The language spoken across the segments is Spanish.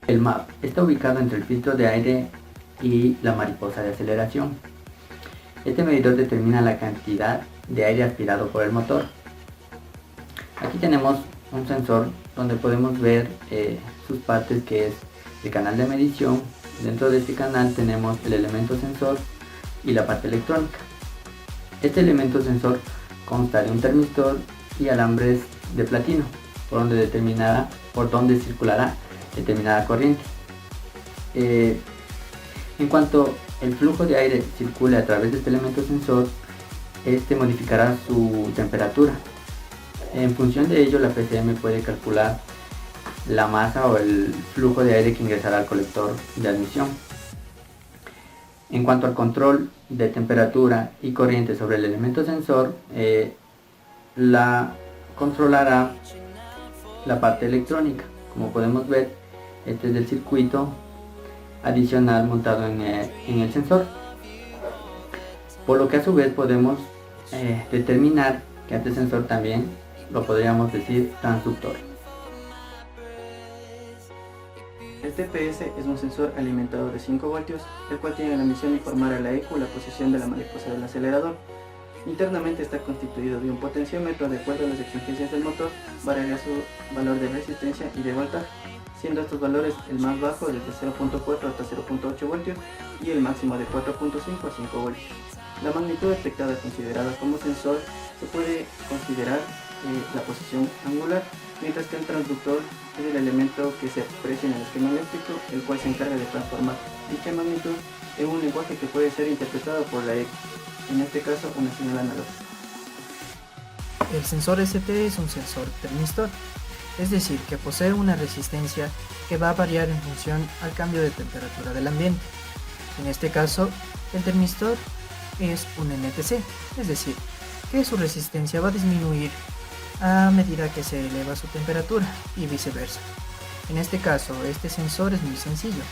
El MAP está ubicado entre el filtro de aire y la mariposa de aceleración. Este medidor determina la cantidad de aire aspirado por el motor. Aquí tenemos un sensor donde podemos ver sus partes, que es el canal de medición. Dentro de este canal tenemos el elemento sensor y la parte electrónica. Este elemento sensor consta de un termistor y alambres de platino, por donde circulará determinada corriente. En cuanto el flujo de aire circule a través de este elemento sensor, este modificará su temperatura. En función de ello, la PCM puede calcular la masa o el flujo de aire que ingresará al colector de admisión. En cuanto al control de temperatura y corriente sobre el elemento sensor, la controlará la parte electrónica. Como podemos ver, este es el circuito adicional montado en el sensor, por lo que a su vez podemos determinar que este sensor también lo podríamos decir transductor. El TPS es un sensor alimentado de 5 voltios, el cual tiene la misión de informar a la ECU la posición de la mariposa del acelerador. Internamente está constituido de un potenciómetro. De acuerdo a las exigencias del motor, variará su valor de resistencia y de voltaje, siendo estos valores el más bajo desde 0.4 hasta 0.8 voltios y el máximo de 4.5 a 5 voltios. La magnitud detectada considerada como sensor se puede considerar la posición angular, mientras que el transductor es el elemento que se aprecia en el esquema eléctrico, el cual se encarga de transformar dicha magnitud en un lenguaje que puede ser interpretado por la ECU, en este caso una señal analógica. El sensor ST es un sensor termistor, es decir, que posee una resistencia que va a variar en función al cambio de temperatura del ambiente. En este caso, el termistor es un NTC, es decir, que su resistencia va a disminuir a medida que se eleva su temperatura y viceversa. En este caso, este sensor es muy sencillo,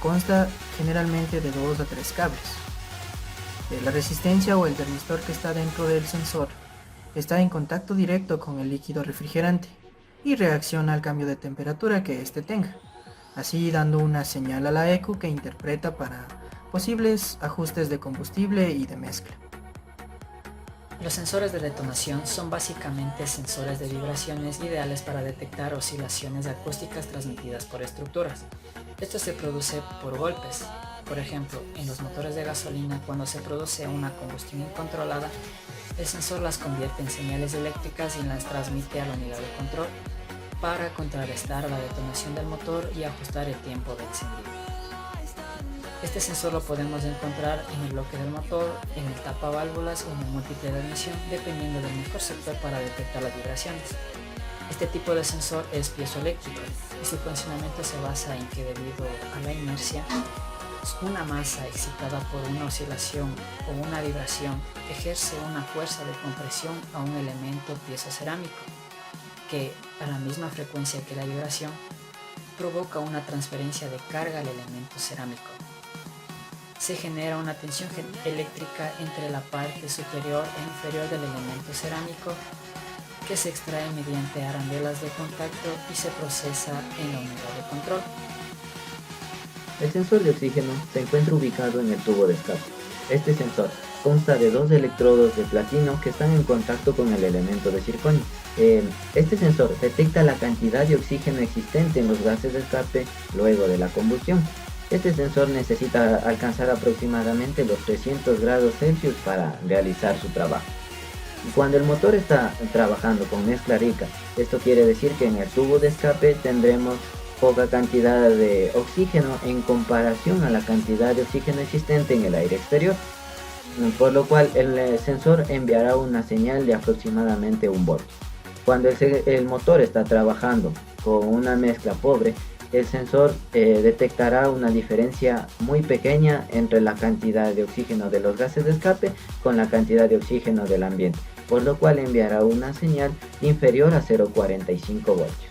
consta generalmente de 2 a 3 cables. La resistencia o el termistor que está dentro del sensor está en contacto directo con el líquido refrigerante y reacciona al cambio de temperatura que éste tenga, así dando una señal a la ECU que interpreta para posibles ajustes de combustible y de mezcla. Los sensores de detonación son básicamente sensores de vibraciones ideales para detectar oscilaciones acústicas transmitidas por estructuras. Esto se produce por golpes. Por ejemplo, en los motores de gasolina, cuando se produce una combustión incontrolada, el sensor las convierte en señales eléctricas y las transmite a la unidad de control para contrarrestar la detonación del motor y ajustar el tiempo de encendido. Este sensor lo podemos encontrar en el bloque del motor, en el tapaválvulas o en el múltiple de admisión, dependiendo del mejor sector para detectar las vibraciones. Este tipo de sensor es piezoeléctrico y su funcionamiento se basa en que, debido a la inercia, una masa excitada por una oscilación o una vibración ejerce una fuerza de compresión a un elemento piezocerámico que, a la misma frecuencia que la vibración, provoca una transferencia de carga al elemento cerámico. Se genera una tensión eléctrica entre la parte superior e inferior del elemento cerámico, que se extrae mediante arandelas de contacto y se procesa en la unidad de control. El sensor de oxígeno se encuentra ubicado en el tubo de escape. Este sensor consta de 2 electrodos de platino que están en contacto con el elemento de circonio. Este sensor detecta la cantidad de oxígeno existente en los gases de escape luego de la combustión. Este sensor necesita alcanzar aproximadamente los 300 grados Celsius para realizar su trabajo. Cuando el motor está trabajando con mezcla rica, esto quiere decir que en el tubo de escape tendremos poca cantidad de oxígeno en comparación a la cantidad de oxígeno existente en el aire exterior, por lo cual el sensor enviará una señal de aproximadamente 1 volt. Cuando el motor está trabajando con una mezcla pobre, el sensor detectará una diferencia muy pequeña entre la cantidad de oxígeno de los gases de escape con la cantidad de oxígeno del ambiente, por lo cual enviará una señal inferior a 0.45 voltios.